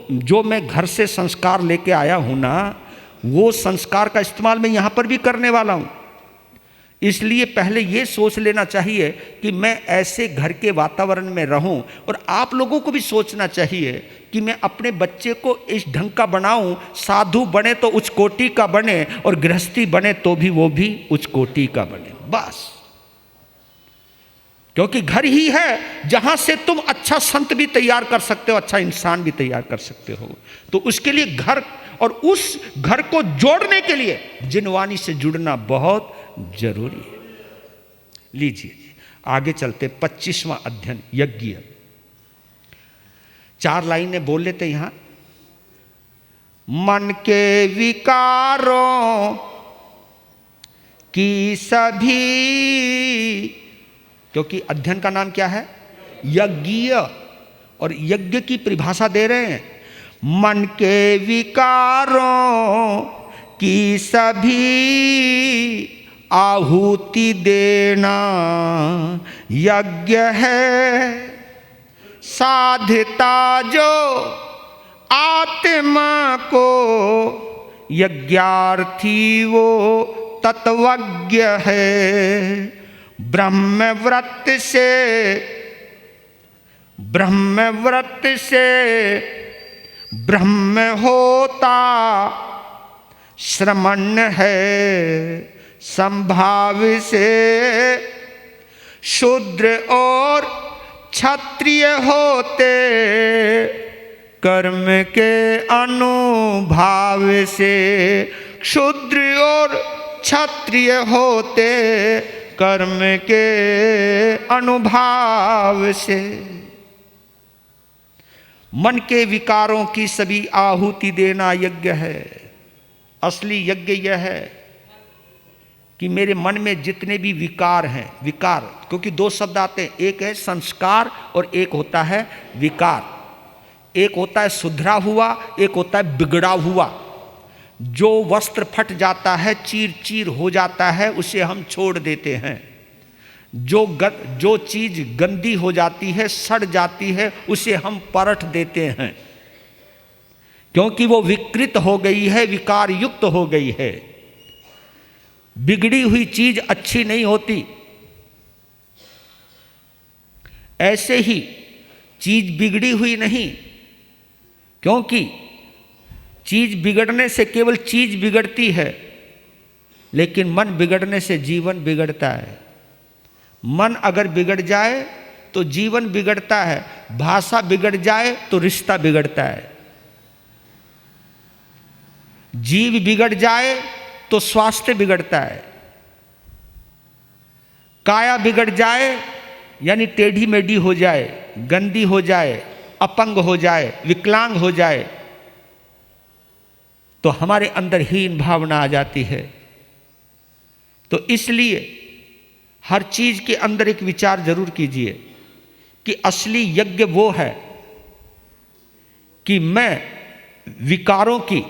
जो मैं घर से संस्कार लेके आया हूँ ना, वो संस्कार का इस्तेमाल मैं यहाँ पर भी करने वाला हूँ। इसलिए पहले ये सोच लेना चाहिए कि मैं ऐसे घर के वातावरण में रहूं, और आप लोगों को भी सोचना चाहिए कि मैं अपने बच्चे को इस ढंग का बनाऊं, साधु बने तो उच्च कोटि का बने, और गृहस्थी बने तो भी वो भी उच्च कोटि का बने। बस, क्योंकि घर ही है जहां से तुम अच्छा संत भी तैयार कर सकते हो, अच्छा इंसान भी तैयार कर सकते हो। तो उसके लिए घर, और उस घर को जोड़ने के लिए जिनवानी से जुड़ना बहुत जरूरी है। लीजिए जी, आगे चलते 25वां अध्ययन यज्ञ। 4 लाइनें बोल लेते यहां। मन के विकारों की सभी, क्योंकि अध्ययन का नाम क्या है? यज्ञ, और यज्ञ की परिभाषा दे रहे हैं। मन के विकारों की सभी आहुति देना यज्ञ है, साधता जो आत्मा को यज्ञार्थी वो तत्वज्ञ है। ब्रह्मव्रत से ब्रह्म होता श्रमण है, संभाव से शूद्र और क्षत्रिय होते, कर्म के अनुभाव से। शूद्र और क्षत्रिय होते कर्म के अनुभाव से। मन के विकारों की सभी आहुति देना यज्ञ है। असली यज्ञ यह है कि मेरे मन में जितने भी विकार हैं, विकार क्योंकि 2 शब्द आते हैं, एक है संस्कार और एक होता है विकार। एक होता है सुधरा हुआ, एक होता है बिगड़ा हुआ। जो वस्त्र फट जाता है, चीर चीर हो जाता है, उसे हम छोड़ देते हैं। जो चीज गंदी हो जाती है, सड़ जाती है, उसे हम परख देते हैं, क्योंकि वो विकृत हो गई है, विकार युक्त हो गई है। बिगड़ी हुई चीज अच्छी नहीं होती। ऐसे ही चीज बिगड़ी हुई नहीं, क्योंकि चीज बिगड़ने से केवल चीज बिगड़ती है, लेकिन मन बिगड़ने से जीवन बिगड़ता है। मन अगर बिगड़ जाए तो जीवन बिगड़ता है, भाषा बिगड़ जाए तो रिश्ता बिगड़ता है, जीव बिगड़ जाए तो स्वास्थ्य बिगड़ता है, काया बिगड़ जाए यानी टेढ़ी मेढ़ी हो जाए, गंदी हो जाए, अपंग हो जाए, विकलांग हो जाए, तो हमारे अंदर हीन भावना आ जाती है। तो इसलिए हर चीज के अंदर एक विचार जरूर कीजिए कि असली यज्ञ वो है कि मैं विकारों की,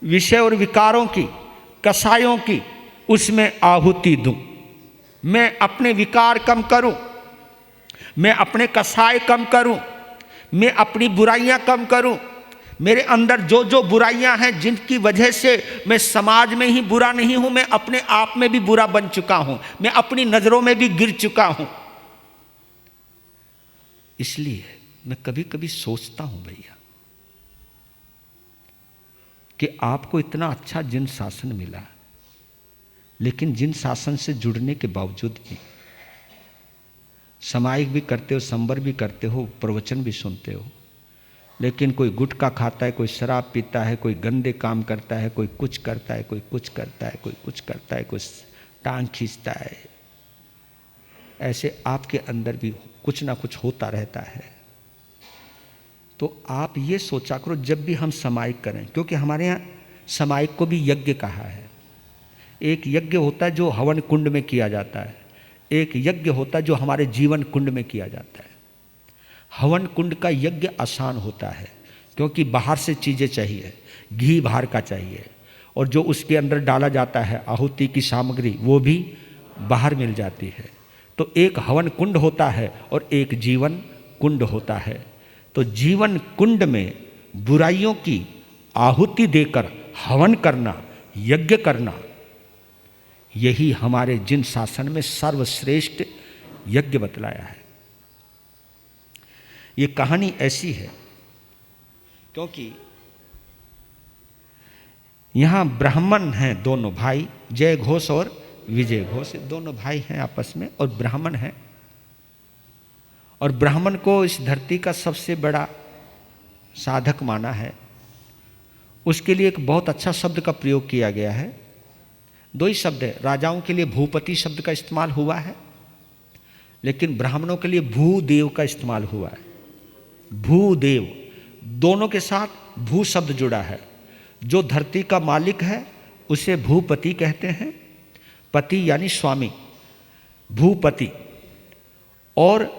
विषय और विकारों की, कसायों की उसमें आहुति दूं। मैं अपने विकार कम करूं, मैं अपने कसाय कम करूं, मैं अपनी बुराइयां कम करूं। मेरे अंदर जो जो बुराइयां हैं, जिनकी वजह से मैं समाज में ही बुरा नहीं हूं, मैं अपने आप में भी बुरा बन चुका हूं, मैं अपनी नजरों में भी गिर चुका हूं। इसलिए मैं कभी कभी सोचता हूं भैया कि आपको इतना अच्छा जिन शासन मिला, लेकिन जिन शासन से जुड़ने के बावजूद भी सामायिक भी करते हो, संबर भी करते हो, प्रवचन भी सुनते हो, लेकिन कोई गुटखा खाता है, कोई शराब पीता है, कोई गंदे काम करता है, कोई कुछ करता है, कोई कुछ करता है, कोई कुछ करता है, कोई टांग खींचता है। ऐसे आपके अंदर भी कुछ ना कुछ होता रहता है। तो आप ये सोचा करो जब भी हम सामायिक करें, क्योंकि हमारे यहाँ सामायिक को भी यज्ञ कहा है। एक यज्ञ होता है जो हवन कुंड में किया जाता है, एक यज्ञ होता है जो हमारे जीवन कुंड में किया जाता है। हवन कुंड का यज्ञ आसान होता है, क्योंकि बाहर से चीज़ें चाहिए, घी बाहर का चाहिए, और जो उसके अंदर डाला जाता है आहुति की सामग्री वो भी बाहर मिल जाती है। तो एक हवन कुंड होता है और एक जीवन कुंड होता है। तो जीवन कुंड में बुराइयों की आहुति देकर हवन करना, यज्ञ करना, यही हमारे जिन शासन में सर्वश्रेष्ठ यज्ञ बतलाया है। ये कहानी ऐसी है क्योंकि यहाँ ब्राह्मण हैं दोनों भाई, जय घोष और विजय घोष, दोनों भाई हैं आपस में और ब्राह्मण हैं। और ब्राह्मण को इस धरती का सबसे बड़ा साधक माना है। उसके लिए एक बहुत अच्छा शब्द का प्रयोग किया गया है। दो ही शब्द है। राजाओं के लिए भूपति शब्द का इस्तेमाल हुआ है, लेकिन ब्राह्मणों के लिए भूदेव का इस्तेमाल हुआ है। भूदेव, दोनों के साथ भू शब्द जुड़ा है। जो धरती का मालिक है उसे भूपति कहते हैं, पति यानी स्वामी, भूपति। और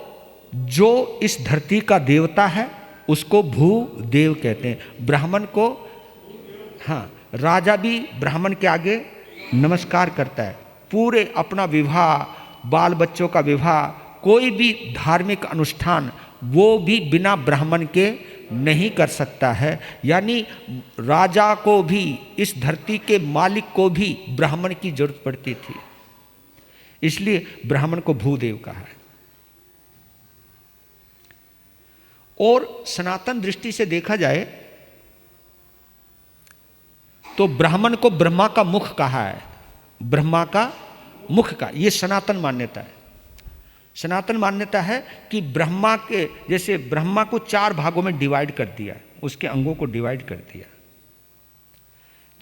जो इस धरती का देवता है उसको भूदेव कहते हैं। ब्राह्मण को, हाँ, राजा भी ब्राह्मण के आगे नमस्कार करता है। पूरे अपना विवाह, बाल बच्चों का विवाह, कोई भी धार्मिक अनुष्ठान वो भी बिना ब्राह्मण के नहीं कर सकता है। यानी राजा को भी, इस धरती के मालिक को भी ब्राह्मण की जरूरत पड़ती थी, इसलिए ब्राह्मण को भूदेव कहा है। और सनातन दृष्टि से देखा जाए तो ब्राह्मण को ब्रह्मा का मुख कहा है, ब्रह्मा का मुख का, ये सनातन मान्यता है। सनातन मान्यता है कि ब्रह्मा के, जैसे ब्रह्मा को 4 भागों में डिवाइड कर दिया, उसके अंगों को डिवाइड कर दिया।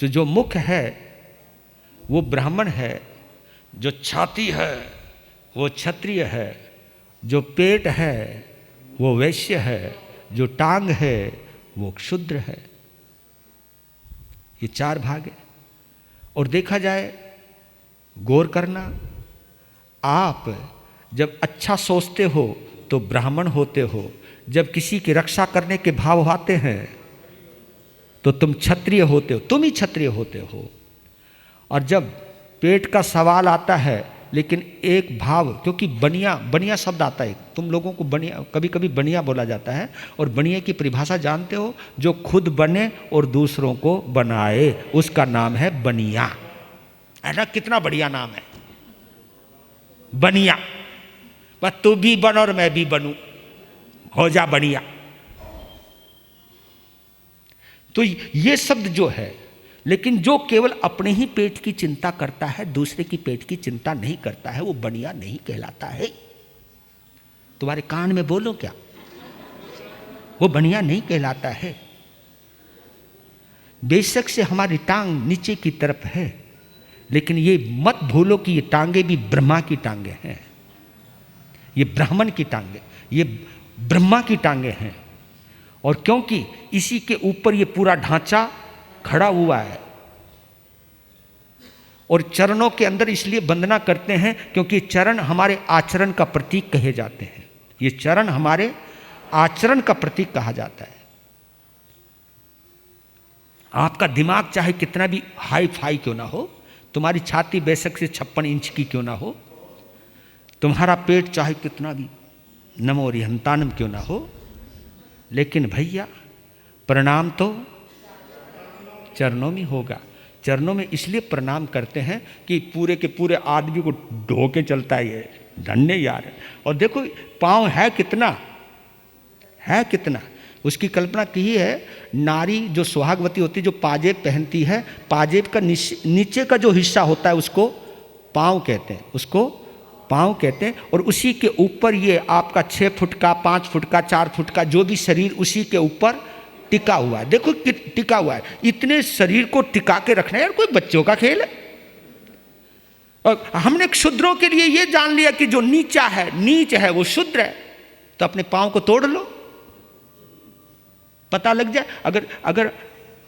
तो जो मुख है वो ब्राह्मण है, जो छाती है वो क्षत्रिय है, जो पेट है वो वैश्य है, जो टांग है वो क्षुद्र है। ये 4 भाग है। और देखा जाए, गौर करना, आप जब अच्छा सोचते हो तो ब्राह्मण होते हो, जब किसी की रक्षा करने के भाव आते हैं तो तुम क्षत्रिय होते हो, तुम ही क्षत्रिय होते हो। और जब पेट का सवाल आता है, लेकिन एक भाव, क्योंकि बनिया, बनिया शब्द आता है, तुम लोगों को बनिया, कभी कभी बनिया बोला जाता है, और बनिया की परिभाषा जानते हो, जो खुद बने और दूसरों को बनाए, उसका नाम है बनिया। ऐसा कितना बढ़िया नाम है, बनिया। बस तू भी बन और मैं भी बनूं, हो जा बनिया। तो ये शब्द जो है, लेकिन जो केवल अपने ही पेट की चिंता करता है, दूसरे की पेट की चिंता नहीं करता है, वो बनिया नहीं कहलाता है। तुम्हारे कान में बोलो क्या, वो बनिया नहीं कहलाता है। बेशक से हमारी टांग नीचे की तरफ है, लेकिन ये मत भूलो कि ये टांगे भी ब्रह्मा की टांगे हैं, ये ब्राह्मण की टांगे, ये ब्रह्मा की टांगे हैं। और क्योंकि इसी के ऊपर ये पूरा ढांचा खड़ा हुआ है, और चरणों के अंदर इसलिए वंदना करते हैं क्योंकि चरण हमारे आचरण का प्रतीक कहे जाते हैं। ये चरण हमारे आचरण का प्रतीक कहा जाता है। आपका दिमाग चाहे कितना भी हाई फाई क्यों ना हो, तुम्हारी छाती बेशक से 56 इंच की क्यों ना हो, तुम्हारा पेट चाहे कितना भी नमो रिहंतानम क्यों ना हो, लेकिन भैया प्रणाम तो चरणों में होगा। चरणों में इसलिए प्रणाम करते हैं कि पूरे के पूरे आदमी को ढो के चलता है, ये धन्य यार। और देखो पाँव है कितना, है कितना, उसकी कल्पना की है। नारी जो सुहागवती होती है, जो पाजेब पहनती है, पाजेब का नीचे का जो हिस्सा होता है उसको पाँव कहते हैं, उसको पाँव कहते हैं। और उसी के ऊपर ये आपका 6 फुट का, 5 फुट का, 4 फुट का जो भी शरीर उसी के ऊपर टिका हुआ है। देखो टिका हुआ है, इतने शरीर को टिका के रखना यार कोई बच्चों का खेल है। और हमने क्षुद्रों के लिए ये जान लिया कि जो नीचा है, नीच है, वो शुद्र है, तो अपने पाँव को तोड़ लो, पता लग जाए। अगर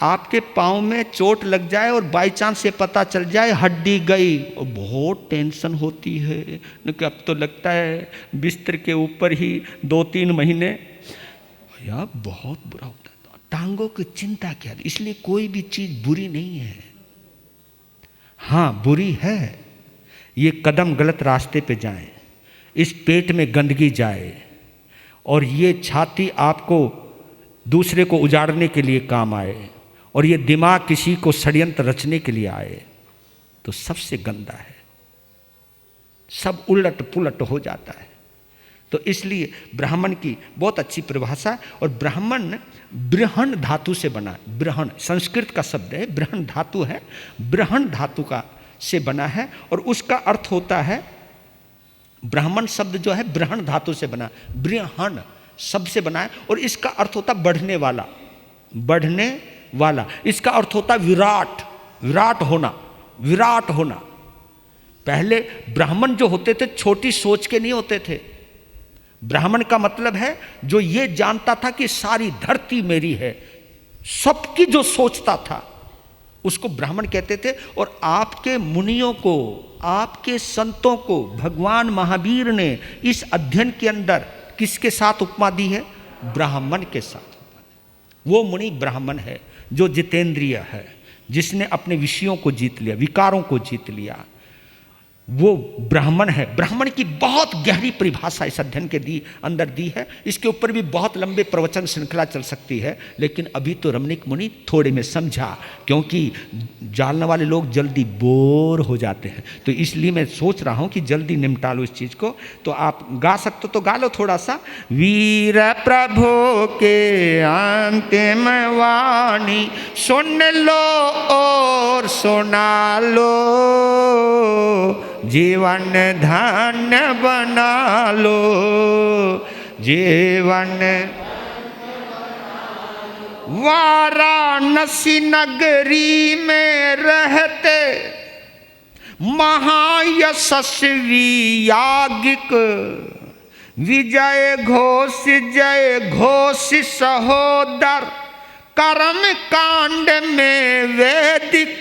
आपके पाँव में चोट लग जाए और बाई चांस से पता चल जाए हड्डी गई, बहुत टेंशन होती है कि अब तो लगता है बिस्तर के ऊपर ही 2-3 महीने, यार बहुत बुरा होता है। टांगों की चिंता क्या, इसलिए कोई भी चीज बुरी नहीं है। हाँ बुरी है, ये कदम गलत रास्ते पे जाए, इस पेट में गंदगी जाए, और ये छाती आपको दूसरे को उजाड़ने के लिए काम आए, और ये दिमाग किसी को षड्यंत्र रचने के लिए आए, तो सबसे गंदा है, सब उलट पुलट हो जाता है। तो इसलिए ब्राह्मण की बहुत अच्छी परिभाषा है। और ब्राह्मण बृहण धातु से बना है। बृहण संस्कृत का शब्द है, बृहण धातु है, बृहण धातु का से बना है, और उसका अर्थ होता है, ब्राह्मण शब्द जो है बृहण धातु से बना, बृहण शब्द से बना है, और इसका अर्थ होता बढ़ने वाला, बढ़ने वाला। इसका अर्थ होता विराट, विराट होना, विराट होना। पहले ब्राह्मण जो होते थे छोटी सोच के नहीं होते थे। ब्राह्मण का मतलब है जो ये जानता था कि सारी धरती मेरी है, सबकी जो सोचता था उसको ब्राह्मण कहते थे। और आपके मुनियों को, आपके संतों को भगवान महावीर ने इस अध्ययन के अंदर किसके साथ उपमा दी है? ब्राह्मण के साथ। वो मुनि ब्राह्मण है जो जितेंद्रिय है, जिसने अपने विषयों को जीत लिया, विकारों को जीत लिया, वो ब्राह्मण है। ब्राह्मण की बहुत गहरी परिभाषा इस अध्ययन के अंदर दी है। इसके ऊपर भी बहुत लंबे प्रवचन श्रृंखला चल सकती है, लेकिन अभी तो रमणीक मुनि थोड़े में समझा, क्योंकि जानने वाले लोग जल्दी बोर हो जाते हैं। तो इसलिए मैं सोच रहा हूं कि जल्दी निपटा लो इस चीज को। तो आप गा सकते तो गा लो थोड़ा सा। वीर प्रभु के अंतिम वाणी सुन लो और सुना लो, जीवन धन्य बना लो, जीवन। वाराणसी नगरी में रहते महायशस्वी याज्ञिक विजय घोष, जय घोष सहोदर, कर्म कांड में वैदिक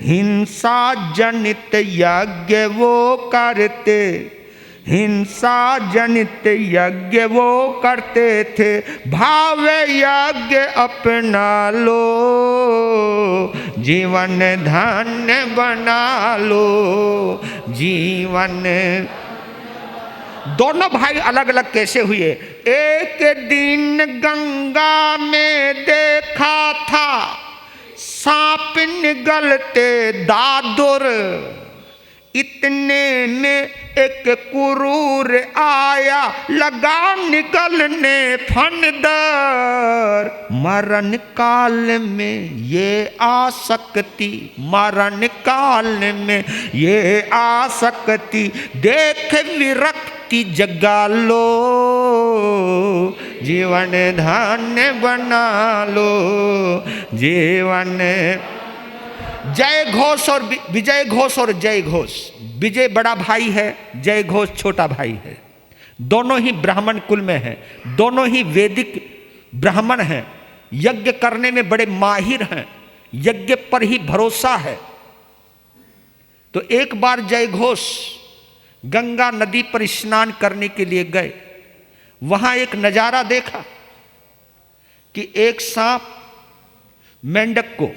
हिंसा जनित यज्ञ वो करते, हिंसा जनित यज्ञ वो करते थे, भाव यज्ञ अपना लो, जीवन धन्य बना लो, जीवन। दोनों भाई अलग अलग कैसे हुए? एक दिन गंगा में देखा था सांप निगलते दादुर, इतने में एक कुरूर आया लगा निकलने फनदर। मरण काल में ये आसक्ति, मरण काल में ये आसक्ति, देख विरक्ति जगा लो, जीवन धन्य बना लो, जीवन। जय घोष और विजय घोष और जय घोष, विजय बड़ा भाई है, जय घोष छोटा भाई है। दोनों ही ब्राह्मण कुल में हैं, दोनों ही वैदिक ब्राह्मण हैं, यज्ञ करने में बड़े माहिर हैं, यज्ञ पर ही भरोसा है। तो एक बार जय घोष गंगा नदी पर स्नान करने के लिए गए। वहां एक नजारा देखा कि एक सांप मेंढक को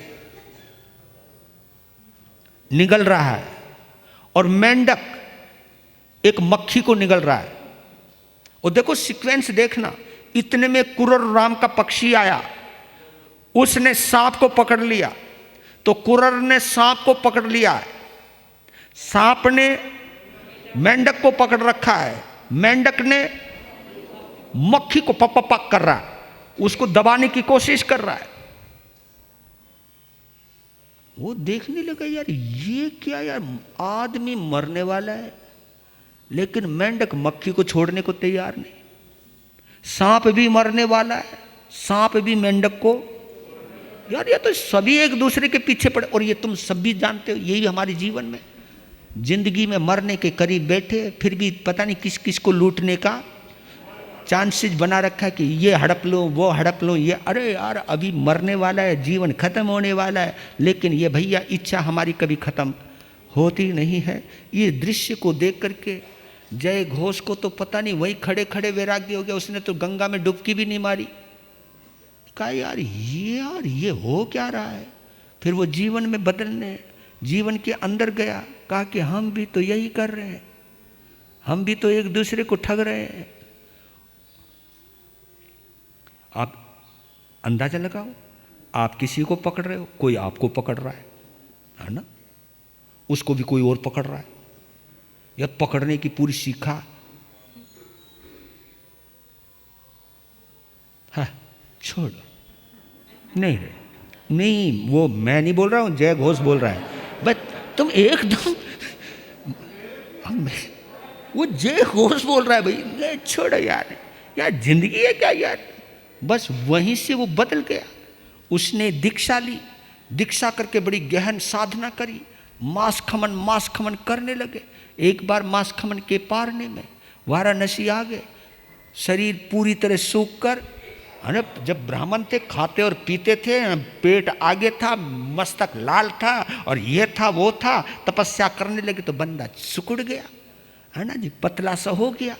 निगल रहा है और मेंढक एक मक्खी को निगल रहा है। और देखो सीक्वेंस देखना, इतने में कुरर राम का पक्षी आया, उसने सांप को पकड़ लिया। तो कुरर ने सांप को पकड़ लिया है, सांप ने मेंढक को पकड़ रखा है, मेंढक ने मक्खी को पक कर रहा है, उसको दबाने की कोशिश कर रहा है। वो देखने लगा, यार ये क्या, यार आदमी मरने वाला है लेकिन मेंढक मक्खी को छोड़ने को तैयार नहीं। सांप भी मरने वाला है, सांप भी मेंढक को, यार ये तो सभी एक दूसरे के पीछे पड़े। और ये तुम सब भी जानते हो, यही हमारे जीवन में, जिंदगी में मरने के करीब बैठे फिर भी पता नहीं किस किस को लूटने का चांसेस बना रखा है कि ये हड़प लो, वो हड़प लो, ये, अरे यार अभी मरने वाला है, जीवन खत्म होने वाला है, लेकिन ये भैया इच्छा हमारी कभी खत्म होती नहीं है। ये दृश्य को देख करके जय घोष को तो पता नहीं वही खड़े खड़े वैराग्य हो गया, उसने तो गंगा में डुबकी भी नहीं मारी। कहा यार ये हो क्या रहा है। फिर वो जीवन में बदलने, जीवन के अंदर गया, कहा कि हम भी तो यही कर रहे हैं, हम भी तो एक दूसरे को ठग रहे हैं। आप अंदाजा लगाओ, आप किसी को पकड़ रहे हो, कोई आपको पकड़ रहा है ना, उसको भी कोई और पकड़ रहा है, या पकड़ने की पूरी सीखा है। छोड़ो, नहीं रे, नहीं, वो मैं नहीं बोल रहा हूं, जय घोष बोल रहा है। बस तुम एकदम वो जय घोष बोल रहा है भाई, छोड़ो यार, यार जिंदगी है क्या यार। बस वहीं से वो बदल गया, उसने दीक्षा ली, दीक्षा करके बड़ी गहन साधना करी, मास खमन करने लगे। एक बार मास खमन के पारने में वाराणसी आ गए, शरीर पूरी तरह सूख कर, अरे जब ब्राह्मण थे खाते और पीते थे, पेट आगे था, मस्तक लाल था और ये था वो था, तपस्या करने लगे तो बंदा सिकुड़ गया, है ना जी, पतला सा हो गया।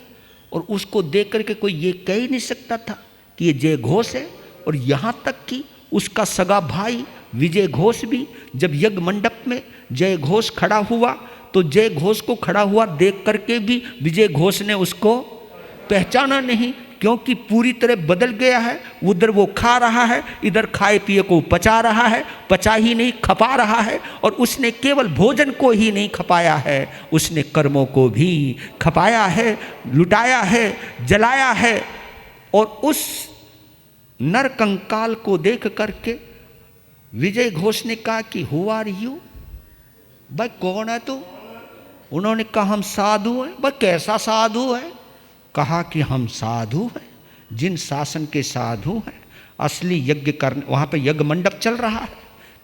और उसको देख करके कोई ये कह ही नहीं सकता था कि ये जय घोष है। और यहाँ तक कि उसका सगा भाई विजय घोष भी जब यज्ञ मंडप में जय घोष खड़ा हुआ तो जय घोष को खड़ा हुआ देख करके भी विजय घोष ने उसको पहचाना नहीं, क्योंकि पूरी तरह बदल गया है। उधर वो खा रहा है, इधर खाए पिए को पचा रहा है, पचा ही नहीं खपा रहा है। और उसने केवल भोजन को ही नहीं खपाया है, उसने कर्मों को भी खपाया है, लुटाया है, जलाया है। और उस नर कंकाल को देख करके विजय घोष ने कहा कि हु आर यू, भाई कौन है तू? उन्होंने कहा हम साधु हैं। भाई कैसा साधु है? कहा कि हम साधु हैं, जिन शासन के साधु हैं, असली यज्ञ करने। वहाँ पे यज्ञ मंडप चल रहा है,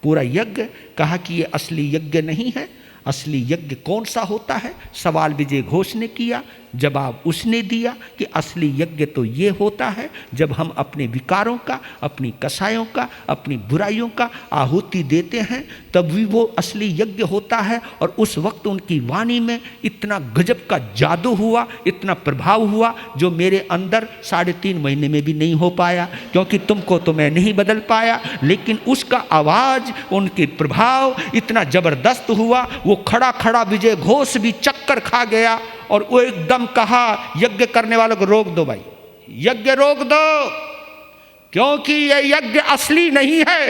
पूरा यज्ञ। कहा कि ये असली यज्ञ नहीं है। असली यज्ञ कौन सा होता है? सवाल विजय घोष ने किया, जवाब उसने दिया कि असली यज्ञ तो ये होता है जब हम अपने विकारों का, अपनी कसायों का, अपनी बुराइयों का आहुति देते हैं, तभी वो असली यज्ञ होता है। और उस वक्त उनकी वाणी में इतना गजब का जादू हुआ, इतना प्रभाव हुआ जो मेरे अंदर 3.5 महीने में भी नहीं हो पाया, क्योंकि तुमको तो मैं नहीं बदल पाया, लेकिन उसका आवाज़, उनके प्रभाव इतना ज़बरदस्त हुआ। वो खड़ा खड़ा विजय घोष भी चक्कर खा गया और वो एकदम कहा यज्ञ करने वालों को रोक दो भाई, यज्ञ रोक दो, क्योंकि ये यज्ञ असली नहीं है।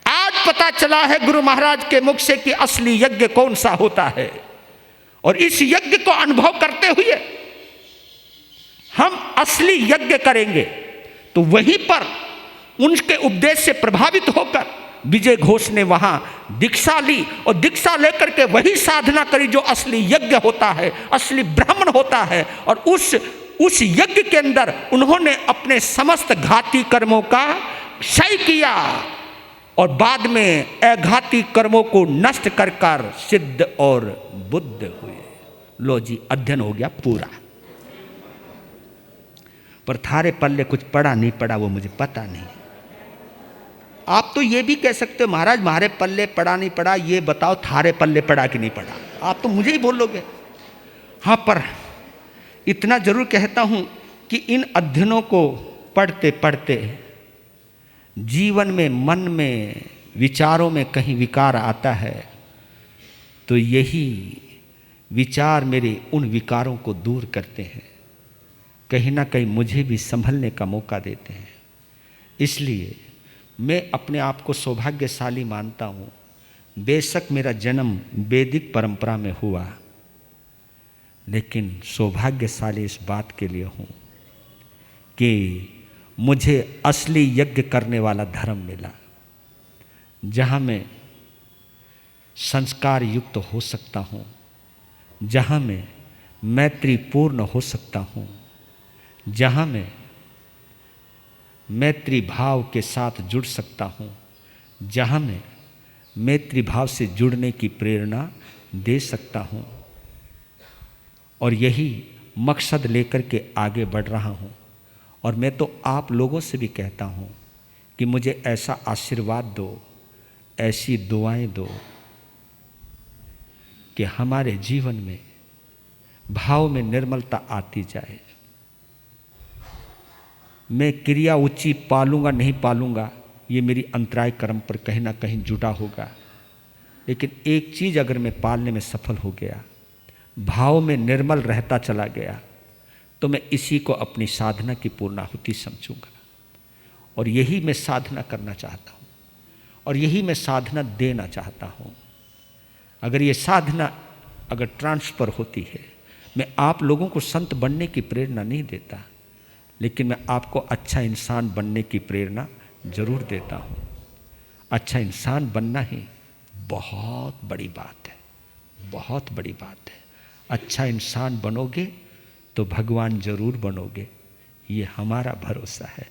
आज पता चला है गुरु महाराज के मुख से कि असली यज्ञ कौन सा होता है। और इस यज्ञ को अनुभव करते हुए हम असली यज्ञ करेंगे। तो वहीं पर उनके उपदेश से प्रभावित होकर विजय घोष ने वहां दीक्षा ली और दीक्षा लेकर के वही साधना करी जो असली यज्ञ होता है, असली ब्राह्मण होता है। और उस यज्ञ के अंदर उन्होंने अपने समस्त घाती कर्मों का क्षय किया और बाद में अघाती कर्मों को नष्ट कर कर सिद्ध और बुद्ध हुए। लो जी, अध्ययन हो गया पूरा। पर थारे पल्ले कुछ पड़ा नहीं पड़ा वो मुझे पता नहीं। आप तो ये भी कह सकते हो महाराज हमारे पल्ले पड़ा नहीं पड़ा, ये बताओ थारे पल्ले पड़ा कि नहीं पड़ा। आप तो मुझे ही बोलोगे। हाँ, पर इतना जरूर कहता हूँ कि इन अध्ययनों को पढ़ते पढ़ते जीवन में, मन में, विचारों में कहीं विकार आता है तो यही विचार मेरे उन विकारों को दूर करते हैं, कहीं ना कहीं मुझे भी संभलने का मौका देते हैं। इसलिए मैं अपने आप को सौभाग्यशाली मानता हूँ। बेशक मेरा जन्म वैदिक परंपरा में हुआ, लेकिन सौभाग्यशाली इस बात के लिए हूँ कि मुझे असली यज्ञ करने वाला धर्म मिला, जहाँ मैं संस्कार युक्त हो सकता हूँ, जहाँ मैं मैत्रीपूर्ण हो सकता हूँ, जहाँ मैं मैत्री भाव के साथ जुड़ सकता हूँ, जहाँ मैं मैत्री भाव से जुड़ने की प्रेरणा दे सकता हूँ। और यही मकसद लेकर के आगे बढ़ रहा हूँ। और मैं तो आप लोगों से भी कहता हूँ कि मुझे ऐसा आशीर्वाद दो, ऐसी दुआएं दो कि हमारे जीवन में भाव में निर्मलता आती जाए। मैं क्रिया ऊंची पालूंगा नहीं पालूंगा ये मेरी अंतराय कर्म पर कहीं ना कहीं जुटा होगा, लेकिन एक चीज़ अगर मैं पालने में सफल हो गया, भाव में निर्मल रहता चला गया, तो मैं इसी को अपनी साधना की पूर्णाहुति समझूंगा। और यही मैं साधना करना चाहता हूँ और यही मैं साधना देना चाहता हूँ। अगर ये साधना अगर ट्रांसफ़र होती है, मैं आप लोगों को संत बनने की प्रेरणा नहीं देता, लेकिन मैं आपको अच्छा इंसान बनने की प्रेरणा जरूर देता हूँ। अच्छा इंसान बनना ही बहुत बड़ी बात है, बहुत बड़ी बात है। अच्छा इंसान बनोगे तो भगवान जरूर बनोगे, ये हमारा भरोसा है।